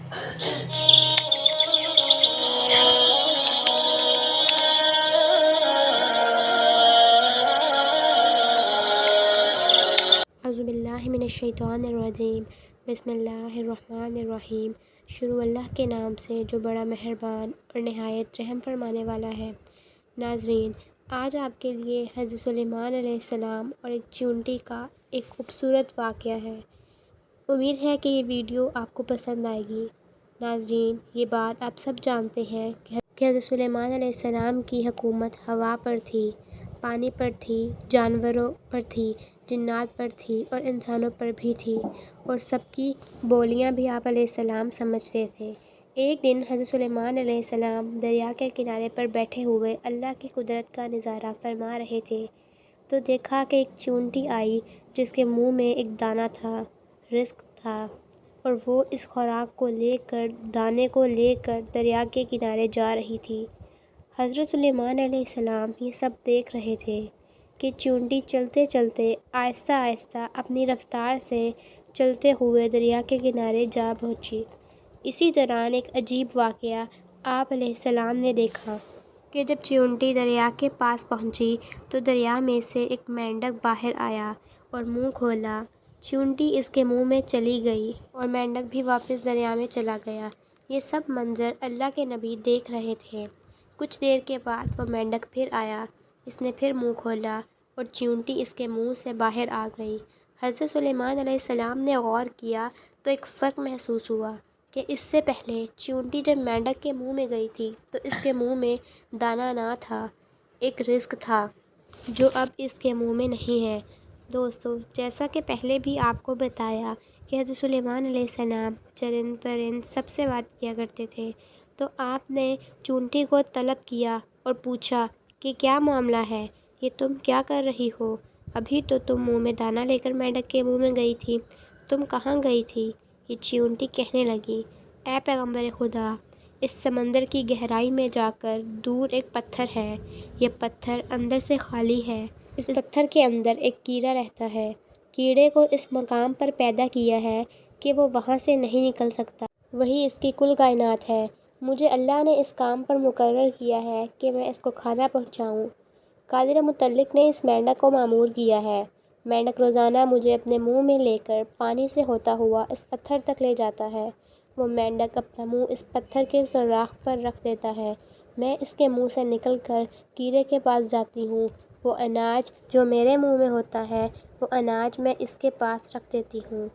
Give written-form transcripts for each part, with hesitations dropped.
اعوذ باللہ من الشیطان الرجیم، بسم اللہ الرحمن الرحیم۔ شروع اللہ کے نام سے جو بڑا مہربان اور نہایت رحم فرمانے والا ہے۔ ناظرین، آج آپ کے لیے حضرت سلیمان علیہ السلام اور ایک چیونٹی کا ایک خوبصورت واقعہ ہے۔ امید ہے کہ یہ ویڈیو آپ کو پسند آئے گی۔ ناظرین، یہ بات آپ سب جانتے ہیں کہ حضرت سلیمان علیہ السلام کی حکومت ہوا پر تھی، پانی پر تھی، جانوروں پر تھی، جنات پر تھی اور انسانوں پر بھی تھی، اور سب کی بولیاں بھی آپ علیہ السلام سمجھتے تھے۔ ایک دن حضرت سلیمان علیہ السلام دریا کے کنارے پر بیٹھے ہوئے اللہ کی قدرت کا نظارہ فرما رہے تھے تو دیکھا کہ ایک چیونٹی آئی جس کے منہ میں ایک دانہ تھا، رزق تھا، اور وہ اس خوراک کو لے کر، دانے کو لے کر دریا کے کنارے جا رہی تھی۔ حضرت سلیمان علیہ السلام یہ سب دیکھ رہے تھے کہ چیونٹی چلتے چلتے آہستہ آہستہ اپنی رفتار سے چلتے ہوئے دریا کے کنارے جا پہنچی۔ اسی دوران ایک عجیب واقعہ آپ علیہ السلام نے دیکھا کہ جب چیونٹی دریا کے پاس پہنچی تو دریا میں سے ایک مینڈک باہر آیا اور منہ کھولا۔ چیونٹی اس کے منہ میں چلی گئی اور مینڈک بھی واپس دریا میں چلا گیا۔ یہ سب منظر اللہ کے نبی دیکھ رہے تھے۔ کچھ دیر کے بعد وہ مینڈک پھر آیا، اس نے پھر منہ کھولا اور چیونٹی اس کے منہ سے باہر آ گئی۔ حضرت سلیمان علیہ السلام نے غور کیا تو ایک فرق محسوس ہوا کہ اس سے پہلے چیونٹی جب مینڈک کے منہ میں گئی تھی تو اس کے منہ میں دانہ نہ تھا، ایک رزق تھا جو اب اس کے منہ میں نہیں ہے۔ دوستو، جیسا کہ پہلے بھی آپ کو بتایا کہ حضرت سلیمان علیہ السلام چرند پرند سب سے بات کیا کرتے تھے، تو آپ نے چیونٹی کو طلب کیا اور پوچھا کہ کیا معاملہ ہے، یہ تم کیا کر رہی ہو؟ ابھی تو تم منہ میں دانہ لے کر مینڈک کے منہ میں گئی تھی، تم کہاں گئی تھی؟ یہ چیونٹی کہنے لگی، اے پیغمبر خدا، اس سمندر کی گہرائی میں جا کر دور ایک پتھر ہے، یہ پتھر اندر سے خالی ہے، اس پتھر کے اندر ایک کیڑا رہتا ہے، کیڑے کو اس مقام پر پیدا کیا ہے کہ وہ وہاں سے نہیں نکل سکتا، وہی اس کی کل کائنات ہے، مجھے اللہ نے اس کام پر مقرر کیا ہے کہ میں اس کو کھانا پہنچاؤں۔ قادر مطلق نے اس مینڈک کو مامور کیا ہے، مینڈک روزانہ مجھے اپنے منہ میں لے کر پانی سے ہوتا ہوا اس پتھر تک لے جاتا ہے، وہ مینڈک اپنا منہ اس پتھر کے سوراخ پر رکھ دیتا ہے، میں اس کے منہ سے نکل کر کیڑے کے پاس جاتی ہوں، وہ اناج جو میرے منہ میں ہوتا ہے وہ اناج میں اس کے پاس رکھ دیتی ہوں،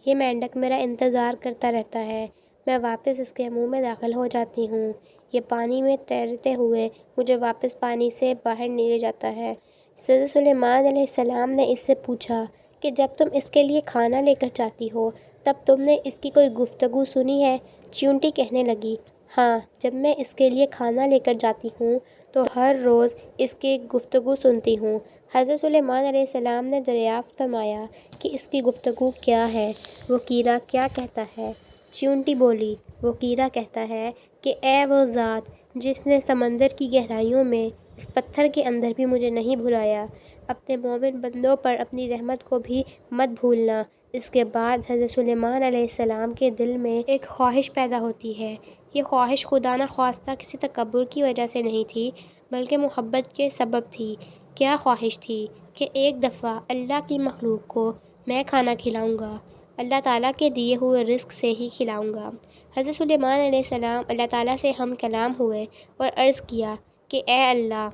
یہ مینڈک میرا انتظار کرتا رہتا ہے، میں واپس اس کے منہ میں داخل ہو جاتی ہوں، یہ پانی میں تیرتے ہوئے مجھے واپس پانی سے باہر لے جاتا ہے۔ حضرت سلیمان علیہ السلام نے اس سے پوچھا کہ جب تم اس کے لیے کھانا لے کر جاتی ہو تب تم نے اس کی کوئی گفتگو سنی ہے؟ چیونٹی کہنے لگی، ہاں، جب میں اس کے لیے کھانا لے کر جاتی ہوں تو ہر روز اس کی گفتگو سنتی ہوں۔ حضرت سلیمان علیہ السلام نے دریافت فرمایا کہ اس کی گفتگو کیا ہے، وہ کیڑا کیا کہتا ہے؟ چیونٹی بولی، وہ کیڑا کہتا ہے کہ اے وہ ذات جس نے سمندر کی گہرائیوں میں اس پتھر کے اندر بھی مجھے نہیں بھلایا، اپنے مومن بندوں پر اپنی رحمت کو بھی مت بھولنا۔ اس کے بعد حضرت سلیمان علیہ السلام کے دل میں ایک خواہش پیدا ہوتی ہے، یہ خواہش خدا نخواستہ کسی تکبر کی وجہ سے نہیں تھی بلکہ محبت کے سبب تھی۔ کیا خواہش تھی کہ ایک دفعہ اللہ کی مخلوق کو میں کھانا کھلاؤں گا، اللہ تعالیٰ کے دیے ہوئے رزق سے ہی کھلاؤں گا۔ حضرت سلیمان علیہ السلام اللہ تعالیٰ سے ہم کلام ہوئے اور عرض کیا کہ اے اللہ،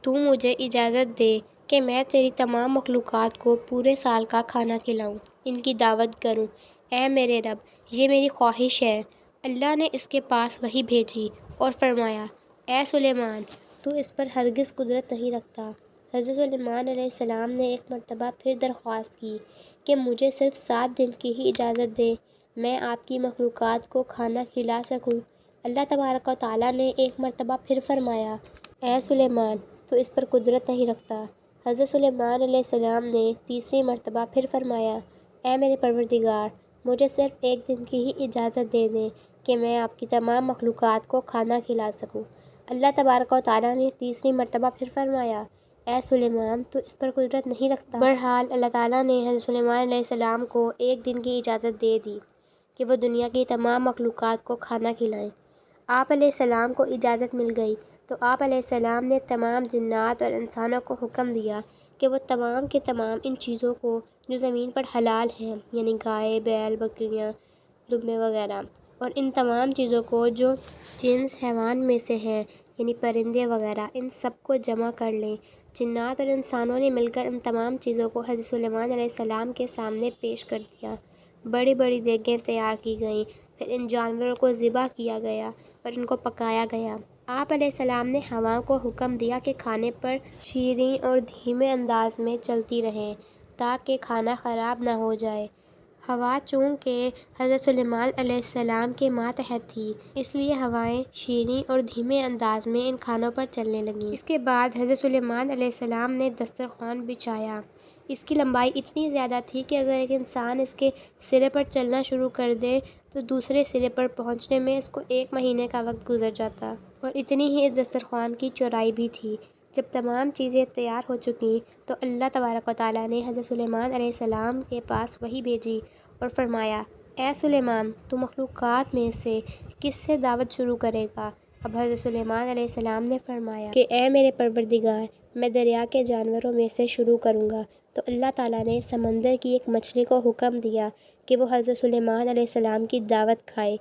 تو مجھے اجازت دے کہ میں تیری تمام مخلوقات کو پورے سال کا کھانا کھلاؤں، ان کی دعوت کروں، اے میرے رب، یہ میری خواہش ہے۔ اللہ نے اس کے پاس وحی بھیجی اور فرمایا، اے سلیمان، تو اس پر ہرگز قدرت نہیں رکھتا۔ حضرت سلیمان علیہ السلام نے ایک مرتبہ پھر درخواست کی کہ مجھے صرف 7 دن کی ہی اجازت دیں، میں آپ کی مخلوقات کو کھانا کھلا سکوں۔ اللہ تبارک و تعالیٰ نے ایک مرتبہ پھر فرمایا، اے سلیمان، تو اس پر قدرت نہیں رکھتا۔ حضرت سلیمان علیہ السلام نے تیسری مرتبہ پھر فرمایا، اے میرے پروردگار، مجھے صرف 1 دن کی ہی اجازت دے دیں کہ میں آپ کی تمام مخلوقات کو کھانا کھلا سکوں۔ اللہ تبارک و تعالیٰ نے تیسری مرتبہ پھر فرمایا، اے سلیمان، تو اس پر قدرت نہیں رکھتا۔ بہرحال اللہ تعالیٰ نے حضرت سلیمان علیہ السلام کو 1 دن کی اجازت دے دی کہ وہ دنیا کی تمام مخلوقات کو کھانا کھلائیں۔ آپ علیہ السلام کو اجازت مل گئی تو آپ علیہ السلام نے تمام جنات اور انسانوں کو حکم دیا کہ وہ تمام کے تمام ان چیزوں کو جو زمین پر حلال ہیں، یعنی گائے، بیل، بکریاں، دمبے وغیرہ، اور ان تمام چیزوں کو جو جنس حیوان میں سے ہیں، یعنی پرندے وغیرہ، ان سب کو جمع کر لیں۔ جنات اور انسانوں نے مل کر ان تمام چیزوں کو حضرت سلیمان علیہ السلام کے سامنے پیش کر دیا۔ بڑی بڑی دیگیں تیار کی گئیں، پھر ان جانوروں کو ذبح کیا گیا اور ان کو پکایا گیا۔ آپ علیہ السلام نے ہوا کو حکم دیا کہ کھانے پر شیریں اور دھیمے انداز میں چلتی رہیں تاکہ کھانا خراب نہ ہو جائے۔ ہوا چونکہ حضرت سلیمان علیہ السلام کے ماتحت تھی، اس لیے ہوائیں شیریں اور دھیمے انداز میں ان کھانوں پر چلنے لگیں۔ اس کے بعد حضرت سلیمان علیہ السلام نے دسترخوان بچھایا۔ اس کی لمبائی اتنی زیادہ تھی کہ اگر ایک انسان اس کے سرے پر چلنا شروع کر دے تو دوسرے سرے پر پہنچنے میں اس کو 1 مہینے کا وقت گزر جاتا، اور اتنی ہی اس دسترخوان کی چوڑائی بھی تھی۔ جب تمام چیزیں تیار ہو چکیں تو اللہ تبارک و تعالیٰ نے حضرت سلیمان علیہ السلام کے پاس وحی بھیجی اور فرمایا، اے سلیمان، تو مخلوقات میں سے کس سے دعوت شروع کرے گا؟ اب حضرت سلیمان علیہ السلام نے فرمایا کہ اے میرے پروردگار، میں دریا کے جانوروں میں سے شروع کروں گا۔ تو اللہ تعالیٰ نے سمندر کی ایک مچھلی کو حکم دیا کہ وہ حضرت سلیمان علیہ السلام کی دعوت کھائے،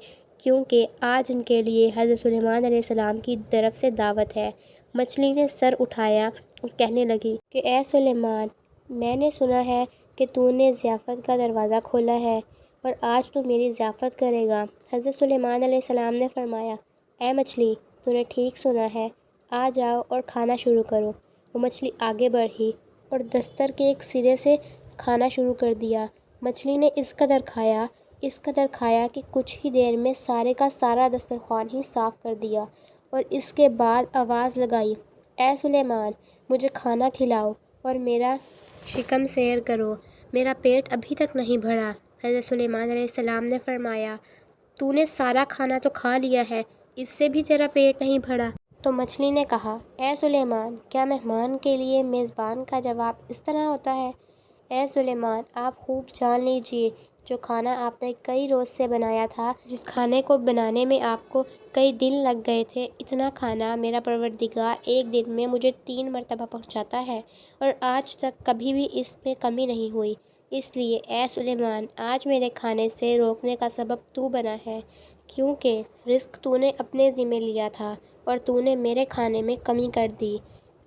کیونکہ آج ان کے لیے حضرت سلیمان علیہ السلام کی طرف سے دعوت ہے۔ مچھلی نے سر اٹھایا اور کہنے لگی کہ اے سلیمان، میں نے سنا ہے کہ تو نے ضیافت کا دروازہ کھولا ہے اور آج تو میری ضیافت کرے گا۔ حضرت سلیمان علیہ السلام نے فرمایا، اے مچھلی، تو نے ٹھیک سنا ہے، آ جاؤ اور کھانا شروع کرو۔ وہ مچھلی آگے بڑھی اور دستر کے ایک سرے سے کھانا شروع کر دیا۔ مچھلی نے اس قدر کھایا کہ کچھ ہی دیر میں سارے کا سارا دسترخوان ہی صاف کر دیا، اور اس کے بعد آواز لگائی، اے سلیمان، مجھے کھانا کھلاؤ اور میرا شکم سیر کرو، میرا پیٹ ابھی تک نہیں بھرا۔ حضرت سلیمان علیہ السلام نے فرمایا، تو نے سارا کھانا تو کھا لیا ہے، اس سے بھی تیرا پیٹ نہیں بھرا؟ تو مچھلی نے کہا، اے سلیمان، کیا مہمان کے لیے میزبان کا جواب اس طرح ہوتا ہے؟ اے سلیمان، آپ خوب جان لیجئے، جو کھانا آپ نے کئی روز سے بنایا تھا، جس کھانے کو بنانے میں آپ کو کئی دن لگ گئے تھے، اتنا کھانا میرا پروردگار ایک دن میں مجھے 3 مرتبہ پہنچاتا ہے، اور آج تک کبھی بھی اس میں کمی نہیں ہوئی۔ اس لیے اے سلیمان، آج میرے کھانے سے روکنے کا سبب تو بنا ہے، کیونکہ رزق تو نے اپنے ذمہ لیا تھا اور تو نے میرے کھانے میں کمی کر دی۔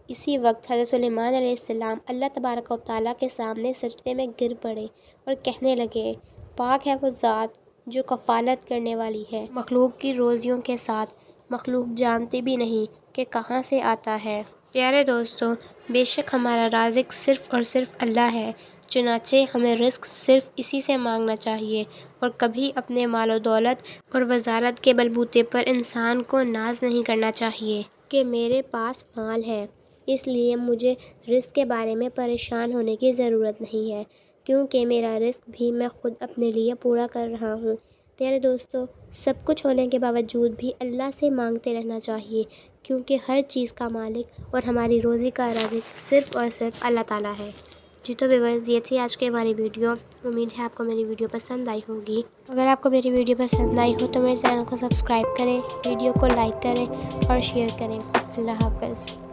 اسی وقت حضرت سلیمان علیہ السلام اللہ تبارک و تعالیٰ کے سامنے سجدے میں گر پڑے اور کہنے لگے، پاک ہے وہ ذات جو کفالت کرنے والی ہے مخلوق کی روزیوں کے ساتھ، مخلوق جانتی بھی نہیں کہ کہاں سے آتا ہے۔ پیارے دوستو، بے شک ہمارا رازق صرف اور صرف اللہ ہے، چنانچہ ہمیں رزق صرف اسی سے مانگنا چاہیے، اور کبھی اپنے مال و دولت اور وزارت کے بلبوتے پر انسان کو ناز نہیں کرنا چاہیے کہ میرے پاس مال ہے، اس لیے مجھے رزق کے بارے میں پریشان ہونے کی ضرورت نہیں ہے، کیونکہ میرا رزق بھی میں خود اپنے لیے پورا کر رہا ہوں۔ پیارے دوستو، سب کچھ ہونے کے باوجود بھی اللہ سے مانگتے رہنا چاہیے، کیونکہ ہر چیز کا مالک اور ہماری روزی کا رازق صرف اور صرف اللہ تعالیٰ ہے۔ جی تو ویورز، یہ تھی آج کی ہماری ویڈیو۔ امید ہے آپ کو میری ویڈیو پسند آئی ہوگی۔ اگر آپ کو میری ویڈیو پسند آئی ہو تو میرے چینل کو سبسکرائب کریں، ویڈیو کو لائک کریں اور شیئر کریں۔ اللہ حافظ۔